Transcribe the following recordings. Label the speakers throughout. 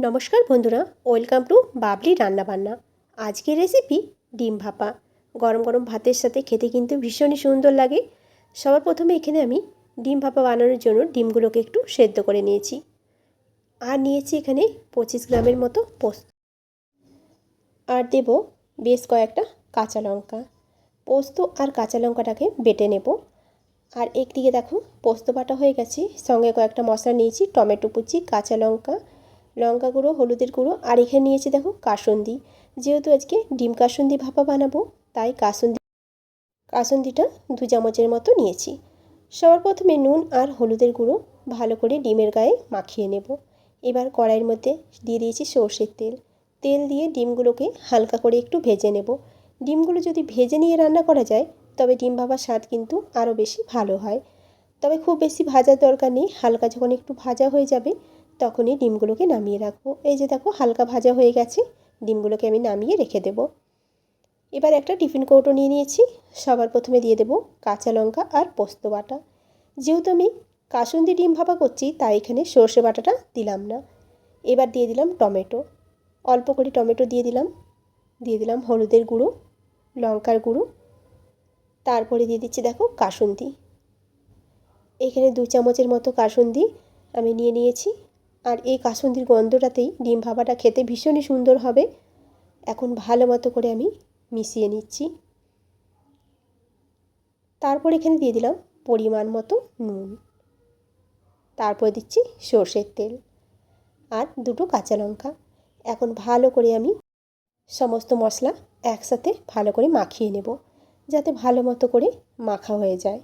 Speaker 1: নমস্কার বন্ধুরা, welcome to Babli রান্নাবান্না। আজকের রেসিপি ডিম ভাপা। গরম গরম ভাতের সাথে খেতে কিন্তু ভীষণই সুন্দর লাগে। সবার প্রথমে এখানে আমি ডিম ভাপা বানানোর জন্য ডিমগুলোকে একটু সেদ্ধ করে নিয়েছি। আর নিয়েছি এখানে 25 গ্রামের মতো পোস্ত। আর দেব বেশ কয়েকটা কাঁচা লঙ্কা। পোস্ত আর কাঁচা লঙ্কাটাকে বেটে নেব। আর একদিকে দেখো পোস্ত বাটা হয়ে গেছে, সঙ্গে কয়েকটা মশলা নিয়েছি, টমেটো কুচি, কাঁচা লঙ্কা, লঙ্কা গুঁড়ো, হলুদের গুঁড়ো, আর এখানে নিয়েছি দেখো কাসুন্দি। যেহেতু আজকে ডিম কাসুন্দি ভাপা বানাবো, তাই কাসুন্দিটা 2 চামচের মতো নিয়েছি। সবার প্রথমে নুন আর হলুদের গুঁড়ো ভালো করে ডিমের গায়ে মাখিয়ে নেব। এবার কড়াইয়ের মধ্যে দিয়ে দিয়েছি সর্ষের তেল। তেল দিয়ে ডিমগুলোকে হালকা করে একটু ভেজে নেব। ডিমগুলো যদি ভেজে নিয়ে রান্না করা যায় তবে ডিম ভাপার স্বাদ কিন্তু আরও বেশি ভালো হয়। তবে খুব বেশি ভাজার দরকার নেই, হালকা যখন একটু ভাজা হয়ে যাবে তখনই ডিমগুলোকে নামিয়ে রাখবো। এই যে দেখো হালকা ভাজা হয়ে গেছে, ডিমগুলোকে আমি নামিয়ে রেখে দেব। এবার একটা টিফিন কৌটো নিয়ে নিয়েছি। সবার প্রথমে দিয়ে দেব কাঁচা লঙ্কা আর পোস্ত বাটা। যেহেতু আমি কাসুন্দি ডিম ভাপা করছি তাই এখানে সর্ষে বাটাটা দিলাম না। এবার দিয়ে দিলাম টমেটো, অল্প করে টমেটো দিয়ে দিলাম হলুদের গুঁড়ো, লঙ্কার গুঁড়ো, তারপরে দিয়ে দিচ্ছি দেখো কাসুন্দি। এখানে 2 চামচের মতো কাসুন্দি আমি নিয়ে নিয়েছি। আর এই কাসুন্দির গন্ধটাতেই ডিম ভাপাটা খেতে ভীষণই সুন্দর হবে। এখন ভালো মতো করে আমি মিশিয়ে নিচ্ছি। তারপর এখানে দিয়ে দিলাম পরিমাণ মতো নুন, তারপর দিচ্ছি সর্ষের তেল আর 2টো কাঁচা লঙ্কা। এখন ভালো করে আমি সমস্ত মশলা একসাথে ভালো করে মাখিয়ে নেব, যাতে ভালো মতো করে মাখা হয়ে যায়।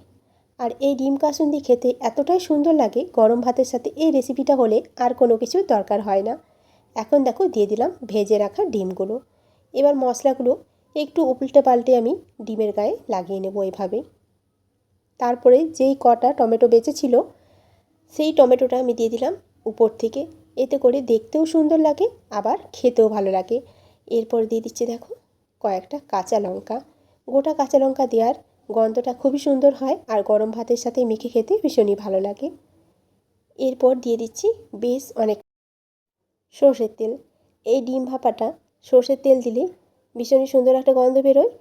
Speaker 1: আর এই ডিম কাসুন্দি খেতে এতটাই সুন্দর লাগে, গরম ভাতের সাথে এই রেসিপিটা হলে আর কোনো কিছু দরকার হয় না। এখন দেখো দিয়ে দিলাম ভেজে রাখা ডিমগুলো। এবার মশলাগুলো একটু উল্টে পাল্টে আমি ডিমের গায়ে লাগিয়ে নেব এভাবে। তারপরে যেই কটা টমেটো বেঁচেছিল সেই টমেটোটা আমি দিয়ে দিলাম উপর থেকে। এতে করে দেখতেও সুন্দর লাগে, আবার খেতেও ভালো লাগে। এরপর দিয়ে দিচ্ছি দেখো কয়েকটা কাঁচা লঙ্কা। গোটা কাঁচা লঙ্কা দেওয়ার গন্ধটা খুবই সুন্দর হয় আর গরম ভাতের সাথে মেখে খেতে ভীষণই ভালো লাগে। এরপর দিয়ে দিচ্ছি বেশ অনেক সর্ষের তেল। এই ডিম ভাপাটা সর্ষের তেল দিলে ভীষণই সুন্দর একটা গন্ধ বেরোয়।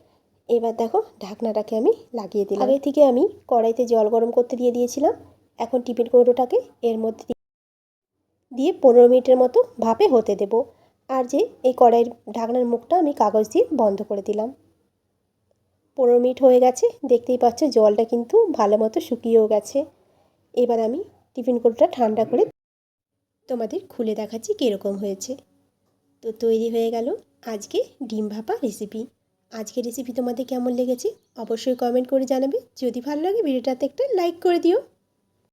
Speaker 1: এবার দেখো ঢাকনাটাকে আমি লাগিয়ে দিলাম। আগে থেকে আমি কড়াইতে জল গরম করতে দিয়ে দিয়েছিলাম। এখন টিফিন কৌটোটাকে এর মধ্যে দিয়ে 15 মিনিটের মতো ভাপে হতে দেব। আর যে এই কড়াইয়ের ঢাকনার মুখটা আমি কাগজ দিয়ে বন্ধ করে দিলাম। 15 মিনিট হয়ে গেছে, দেখতেই পাচ্ছ জলটা কিন্তু ভালো মতো শুকিয়েও গেছে। এবার আমি টিফিন কৌটোটা ঠান্ডা করে তোমাদের খুলে দেখাচ্ছি কীরকম হয়েছে। তো তৈরি হয়ে গেল আজকে ডিম ভাপা রেসিপি। আজকের রেসিপি তোমাদের কেমন লেগেছে অবশ্যই কমেন্ট করে জানাবে। যদি ভালো লাগে ভিডিওটাতে একটা লাইক করে দিও।